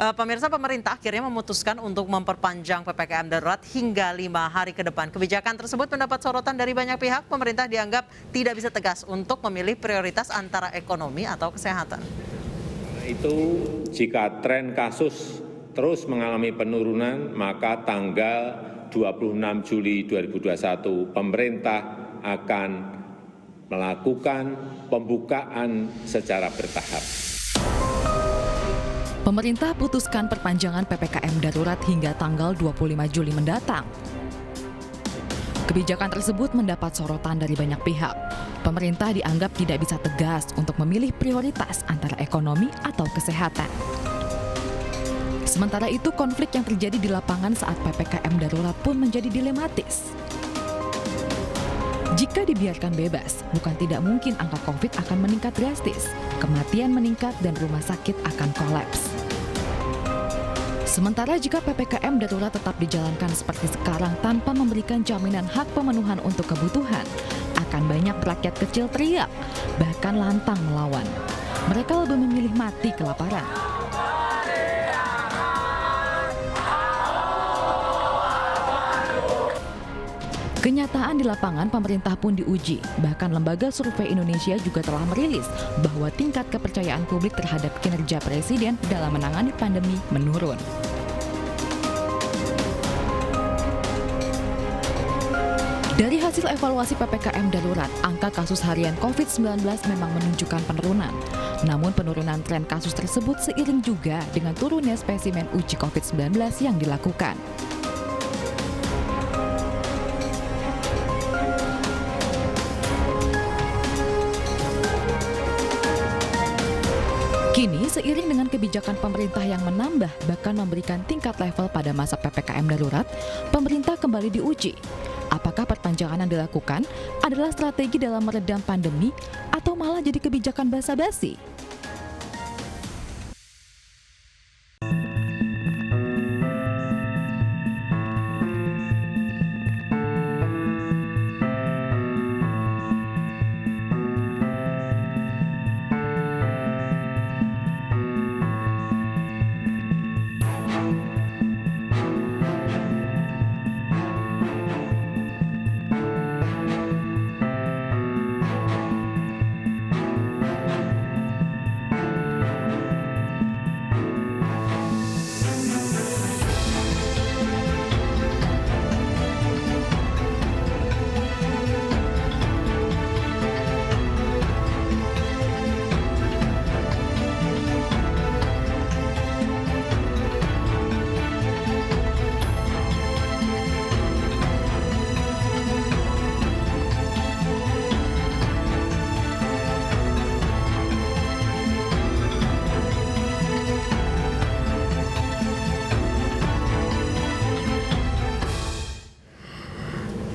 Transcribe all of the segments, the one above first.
Pemirsa, pemerintah akhirnya memutuskan untuk memperpanjang PPKM darurat hingga 5 hari ke depan. Kebijakan tersebut mendapat sorotan dari banyak pihak. Pemerintah dianggap tidak bisa tegas untuk memilih prioritas antara ekonomi atau kesehatan. Itu jika tren kasus terus mengalami penurunan, maka tanggal 26 Juli 2021 pemerintah akan melakukan pembukaan secara bertahap. Pemerintah putuskan perpanjangan PPKM darurat hingga tanggal 25 Juli mendatang. Kebijakan tersebut mendapat sorotan dari banyak pihak. Pemerintah dianggap tidak bisa tegas untuk memilih prioritas antara ekonomi atau kesehatan. Sementara itu, konflik yang terjadi di lapangan saat PPKM darurat pun menjadi dilematis. Jika dibiarkan bebas, bukan tidak mungkin angka COVID akan meningkat drastis, kematian meningkat dan rumah sakit akan kolaps. Sementara jika PPKM darurat tetap dijalankan seperti sekarang tanpa memberikan jaminan hak pemenuhan untuk kebutuhan, akan banyak rakyat kecil teriak, bahkan lantang melawan. Mereka lebih memilih mati kelaparan. Kenyataan di lapangan pemerintah pun diuji. Bahkan lembaga survei Indonesia juga telah merilis bahwa tingkat kepercayaan publik terhadap kinerja presiden dalam menangani pandemi menurun. Dari hasil evaluasi PPKM darurat, angka kasus harian COVID-19 memang menunjukkan penurunan. Namun penurunan tren kasus tersebut seiring juga dengan turunnya spesimen uji COVID-19 yang dilakukan. Kini, seiring dengan kebijakan pemerintah yang menambah bahkan memberikan tingkat level pada masa PPKM darurat, pemerintah kembali diuji. Apakah perpanjangan yang dilakukan adalah strategi dalam meredam pandemi atau malah jadi kebijakan basa-basi?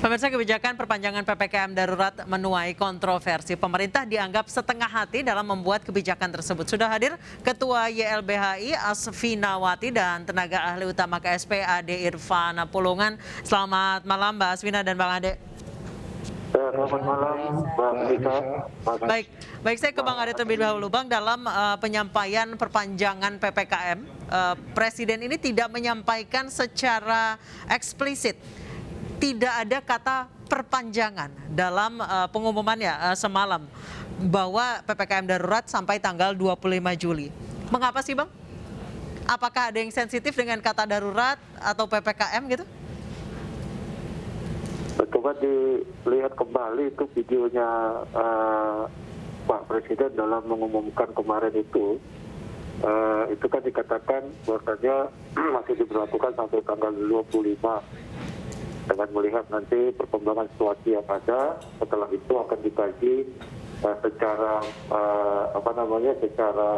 Pemirsa, kebijakan perpanjangan PPKM darurat menuai kontroversi. Pemerintah dianggap setengah hati dalam membuat kebijakan tersebut. Sudah hadir Ketua YLBHI Asfinawati dan tenaga ahli utama KSPAD Irfana Pulungan. Selamat malam Mbak Asfina dan Bang Ade. Selamat malam, Bang Ika. Baik, saya ke Bang Ade terlebih dahulu. Bang, dalam penyampaian perpanjangan PPKM, Presiden ini tidak menyampaikan secara eksplisit. Tidak ada kata perpanjangan dalam pengumumannya semalam bahwa PPKM darurat sampai tanggal 25 Juli. Mengapa sih Bang? Apakah ada yang sensitif dengan kata darurat atau PPKM gitu? Coba dilihat kembali itu videonya Pak Presiden dalam mengumumkan kemarin itu kan dikatakan bahwasanya masih diberlakukan sampai tanggal 25. Dengan melihat nanti perkembangan situasi yang ada, setelah itu akan dikaji secara secara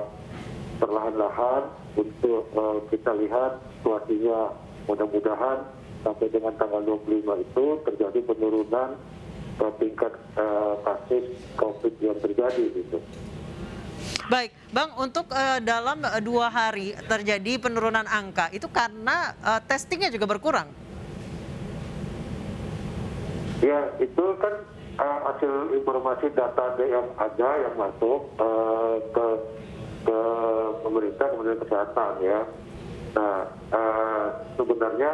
perlahan-lahan untuk kita lihat situasinya. Mudah-mudahan sampai dengan tanggal 25 itu terjadi penurunan tingkat kasus COVID yang terjadi gitu. Baik, Bang, untuk dalam 2 hari terjadi penurunan angka itu karena testingnya juga berkurang. Ya, itu kan hasil informasi data yang ada yang masuk ke pemerintah, kemudian kesehatan ya. Nah, sebenarnya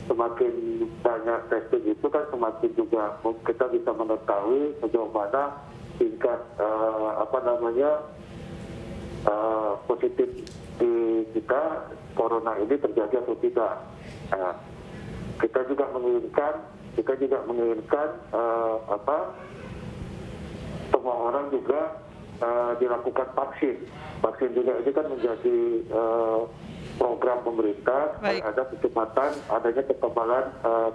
semakin banyak testing itu kan semakin juga kita bisa mengetahui sejauh mana tingkat positif di kita corona ini terjadi atau tidak. Nah, kita juga menginginkan semua orang juga dilakukan vaksin. Vaksin juga ini kan menjadi program pemerintah supaya ada kecepatan adanya kekebalan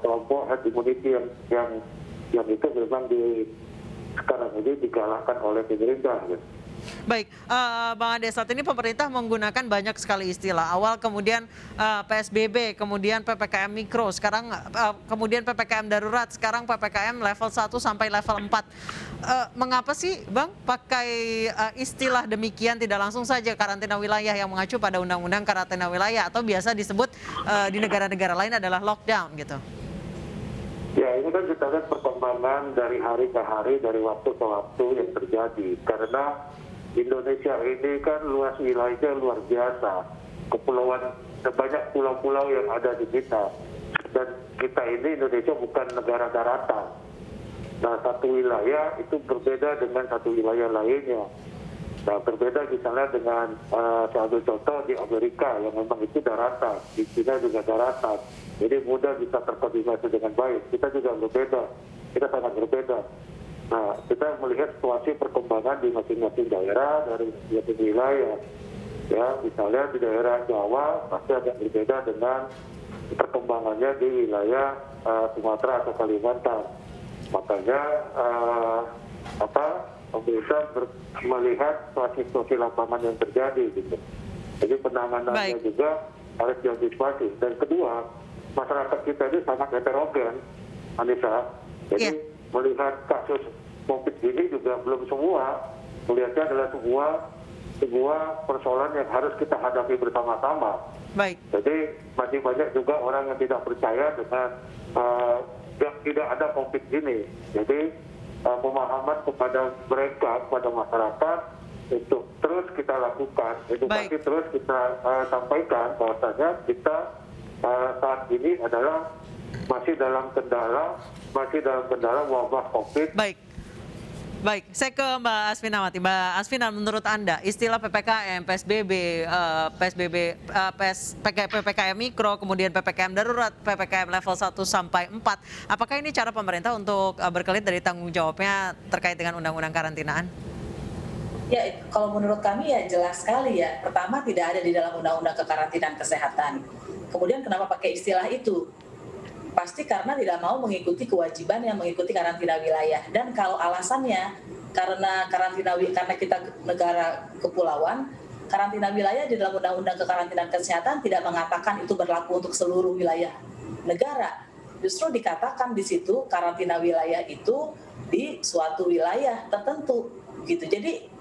kelompok herd immunity yang itu memang sekarang ini digalakkan oleh pemerintah. Gitu. Baik, Bang Ade, saat ini pemerintah menggunakan banyak sekali istilah. Awal kemudian PSBB, kemudian PPKM Mikro, sekarang kemudian PPKM Darurat, sekarang PPKM level 1 sampai level 4. Mengapa sih, Bang, pakai istilah demikian, tidak langsung saja karantina wilayah yang mengacu pada Undang-Undang Karantina Wilayah atau biasa disebut di negara-negara lain adalah lockdown gitu? Ya, ini kan kita lihat perkembangan dari hari ke hari, dari waktu ke waktu yang terjadi. Karena Indonesia ini kan luas wilayahnya luar biasa. Kepulauan, banyak pulau-pulau yang ada di kita. Dan kita ini Indonesia bukan negara daratan. Nah, satu wilayah itu berbeda dengan satu wilayah lainnya. Nah, berbeda misalnya dengan, saya ambil contoh di Amerika yang memang itu daratan. Di China juga daratan. Jadi mudah bisa terkoordinasi dengan baik. Kita juga berbeda. Kita sangat berbeda. Nah, kita melihat situasi perkembangan di masing-masing daerah dari masing-masing wilayah. Ya, misalnya di daerah Jawa pasti agak berbeda dengan perkembangannya di wilayah Sumatera atau Kalimantan. Makanya pemerintah melihat situasi lapangan yang terjadi gitu. Jadi penanganannya juga harus diantisipasi. Dan kedua, masyarakat kita ini sangat heterogen, Anissa. Jadi melihat kasus COVID ini juga belum semua, melihatnya adalah sebuah persoalan yang harus kita hadapi bersama-sama. Baik. Jadi masih banyak juga orang yang tidak percaya dengan yang tidak ada COVID ini. Jadi pemahaman kepada mereka, kepada masyarakat untuk terus kita lakukan, edukasi terus kita sampaikan bahwasanya kita saat ini adalah masih dalam kendala wabah COVID. Baik, saya ke Mbak Asfinawati. Mbak Asfina, menurut Anda istilah PPKM, PSBB, PPKM Mikro, kemudian PPKM Darurat, PPKM level 1 sampai 4, apakah ini cara pemerintah untuk berkelit dari tanggung jawabnya terkait dengan undang-undang karantinaan? Ya, kalau menurut kami ya jelas sekali ya. Pertama, tidak ada di dalam undang-undang kekarantinaan kesehatan. Kemudian kenapa pakai istilah itu? Pasti karena tidak mau mengikuti kewajiban yang mengikuti karantina wilayah. Dan kalau alasannya karena kita negara kepulauan, karantina wilayah di dalam undang-undang kekarantinaan kesehatan tidak mengatakan itu berlaku untuk seluruh wilayah negara. Justru dikatakan di situ karantina wilayah itu di suatu wilayah tertentu gitu. Jadi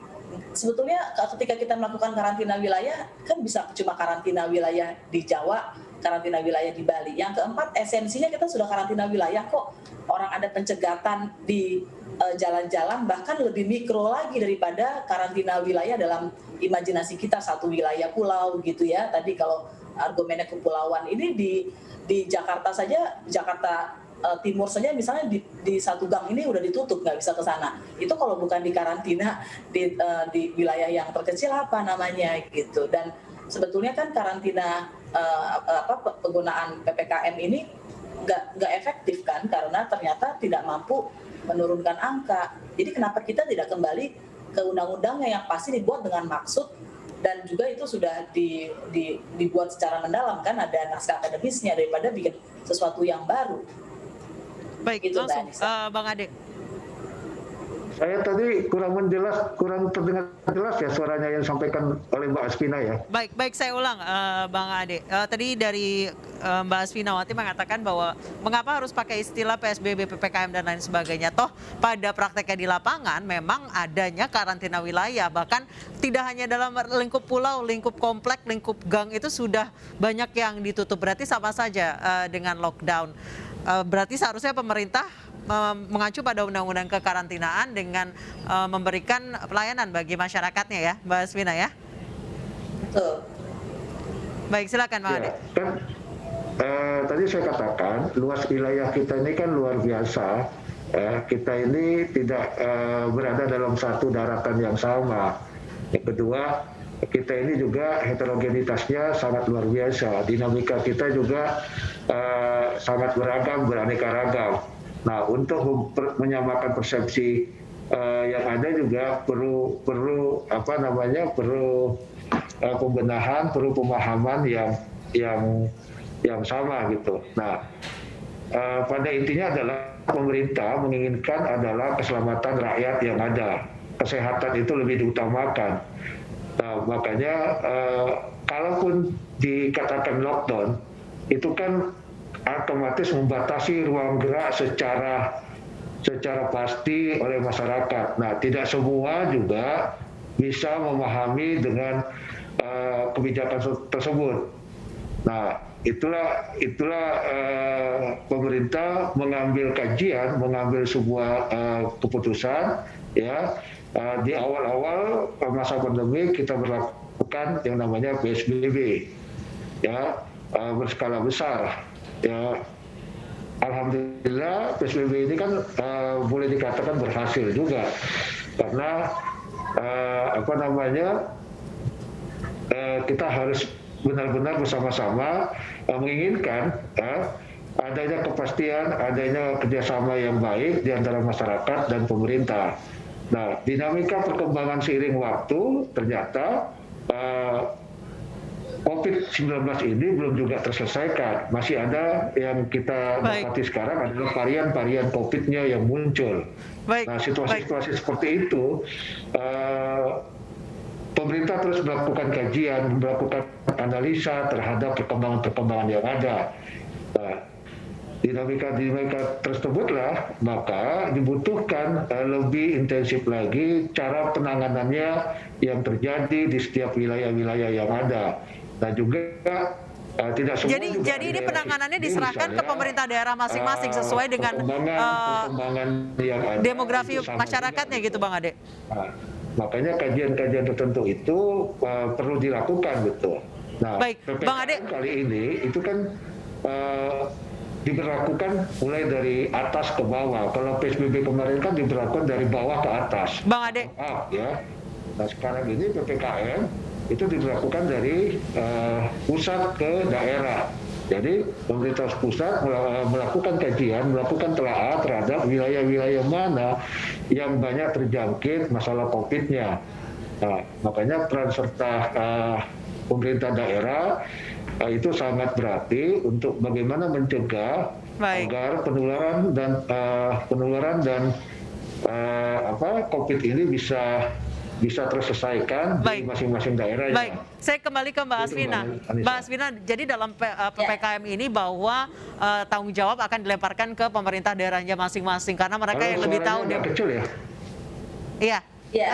sebetulnya ketika kita melakukan karantina wilayah kan bisa cuma karantina wilayah di Jawa, karantina wilayah di Bali. Yang keempat, esensinya kita sudah karantina wilayah kok. Orang ada pencegatan di jalan-jalan, bahkan lebih mikro lagi daripada karantina wilayah dalam imajinasi kita satu wilayah pulau gitu ya. Tadi kalau argumennya kepulauan ini di Jakarta saja, Jakarta Timur saja misalnya di satu gang ini udah ditutup, nggak bisa ke sana. Itu kalau bukan di karantina di wilayah yang terkecil apa namanya gitu. Dan sebetulnya kan karantina penggunaan PPKM ini nggak efektif kan karena ternyata tidak mampu menurunkan angka. Jadi kenapa kita tidak kembali ke undang-undangnya yang pasti dibuat dengan maksud dan juga itu sudah dibuat secara mendalam kan, ada naskah akademisnya daripada bikin sesuatu yang baru. Baik, gitu, langsung Bang Ade. Saya tadi kurang terdengar jelas ya suaranya yang disampaikan oleh Mbak Asfina ya. Baik, saya ulang Bang Ade. Tadi dari Mbak Asfinawati mengatakan bahwa mengapa harus pakai istilah PSBB, PPKM dan lain sebagainya. Toh pada prakteknya di lapangan memang adanya karantina wilayah, bahkan tidak hanya dalam lingkup pulau, lingkup komplek, lingkup gang itu sudah banyak yang ditutup. Berarti sama saja dengan lockdown. Berarti seharusnya pemerintah mengacu pada undang-undang kekarantinaan dengan memberikan pelayanan bagi masyarakatnya ya, Mbak Asfina ya? Betul. Baik, silakan Bang Ade. Ya, kan tadi saya katakan luas wilayah kita ini kan luar biasa. Kita ini tidak berada dalam satu daratan yang sama. Yang kedua, kita ini juga heterogenitasnya sangat luar biasa. Dinamika kita juga sangat beragam, beraneka ragam. Nah, untuk menyamakan persepsi yang ada juga perlu pembenahan, perlu pemahaman yang sama gitu. Nah, pada intinya adalah pemerintah menginginkan adalah keselamatan rakyat yang ada. Kesehatan itu lebih diutamakan. Nah, makanya kalaupun dikatakan lockdown, itu kan otomatis membatasi ruang gerak secara pasti oleh masyarakat. Nah, tidak semua juga bisa memahami dengan kebijakan tersebut. Nah, itulah pemerintah mengambil kajian, mengambil sebuah keputusan, ya. Di awal-awal masa pandemi kita berlakukan yang namanya PSBB, ya, berskala besar, ya. Alhamdulillah PSBB ini kan boleh dikatakan berhasil juga, karena kita harus benar-benar bersama-sama menginginkan adanya kepastian, adanya kerjasama yang baik di antara masyarakat dan pemerintah. Nah, dinamika perkembangan seiring waktu ternyata COVID-19 ini belum juga terselesaikan. Masih ada yang kita dapati sekarang adalah varian-varian COVID-nya yang muncul. Nah, situasi-situasi seperti itu, pemerintah terus melakukan kajian, melakukan analisa terhadap perkembangan-perkembangan yang ada. Nah, dinamika tersebutlah maka dibutuhkan lebih intensif lagi cara penanganannya yang terjadi di setiap wilayah-wilayah yang ada. Nah, juga tidak semua. Jadi ini penanganannya diserahkan ke pemerintah daerah masing-masing sesuai dengan perkembangan yang ada, demografi masyarakatnya gitu Bang Ade. Nah, makanya kajian-kajian tertentu itu perlu dilakukan gitu. Nah, Bang Ade, kali ini itu kan diberlakukan mulai dari atas ke bawah. Kalau PSBB kemarin kan diberlakukan dari bawah ke atas. Bang Ade. Ya. Nah, sekarang ini PPKM itu diberlakukan dari pusat ke daerah. Jadi pemerintah pusat melakukan kajian, melakukan telaah terhadap wilayah-wilayah mana yang banyak terjangkit masalah COVID-nya. Nah, makanya peran serta pemerintah daerah itu sangat berarti untuk bagaimana mencegah agar penularan dan COVID ini bisa terselesaikan di masing-masing daerah. Baik, saya kembali ke Mbak Asvina. Mbak Asvina, jadi dalam PPKM ini bahwa tanggung jawab akan dilemparkan ke pemerintah daerahnya masing-masing karena mereka yang lebih tahu. Kecil ya? Iya. Ya.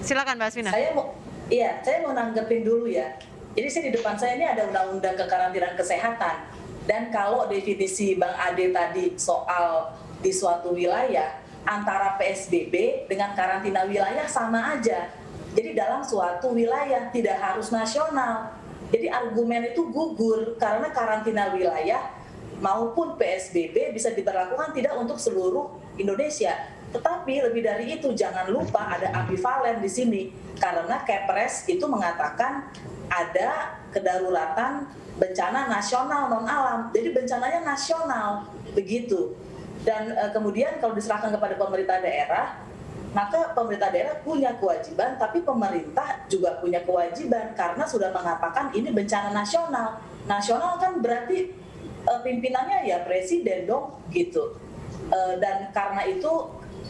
Silakan Mbak Asvina. Saya mau nanggepin dulu ya. Jadi di depan saya ini ada undang-undang kekarantinaan kesehatan. Dan kalau definisi Bang Ade tadi soal di suatu wilayah, antara PSBB dengan karantina wilayah sama aja. Jadi dalam suatu wilayah tidak harus nasional. Jadi argumen itu gugur karena karantina wilayah maupun PSBB bisa diberlakukan tidak untuk seluruh Indonesia. Tetapi lebih dari itu jangan lupa ada ambivalen di sini karena Kepres itu mengatakan ada kedaruratan bencana nasional non alam. Jadi bencananya nasional begitu. Dan kemudian kalau diserahkan kepada pemerintah daerah, maka pemerintah daerah punya kewajiban, tapi pemerintah juga punya kewajiban karena sudah mengatakan ini bencana nasional. Nasional kan berarti pimpinannya ya presiden dong gitu. Dan karena itu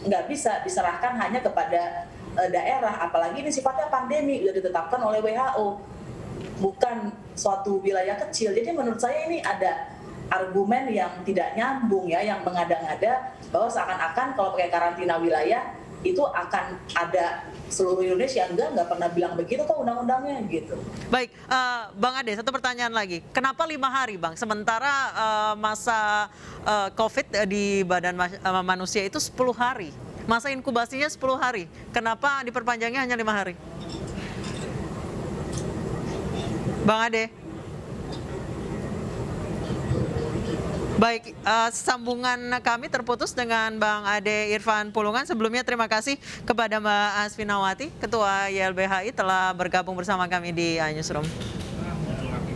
nggak bisa diserahkan hanya kepada daerah, apalagi ini sifatnya pandemi sudah ditetapkan oleh WHO, bukan suatu wilayah kecil. Jadi menurut saya ini ada argumen yang tidak nyambung ya, yang mengada-ngada bahwa seakan-akan kalau pakai karantina wilayah itu akan ada seluruh Indonesia. Nggak pernah bilang begitu kok undang-undangnya gitu. Baik, Bang Ade, satu pertanyaan lagi. Kenapa 5 hari Bang? Sementara masa COVID di badan manusia itu 10 hari. Masa inkubasinya 10 hari. Kenapa diperpanjangnya hanya 5 hari? Bang Ade? Baik, sambungan kami terputus dengan Bang Ade Irfan Pulungan. Sebelumnya terima kasih kepada Mbak Asfinawati, Ketua YLBHI telah bergabung bersama kami di Newsroom.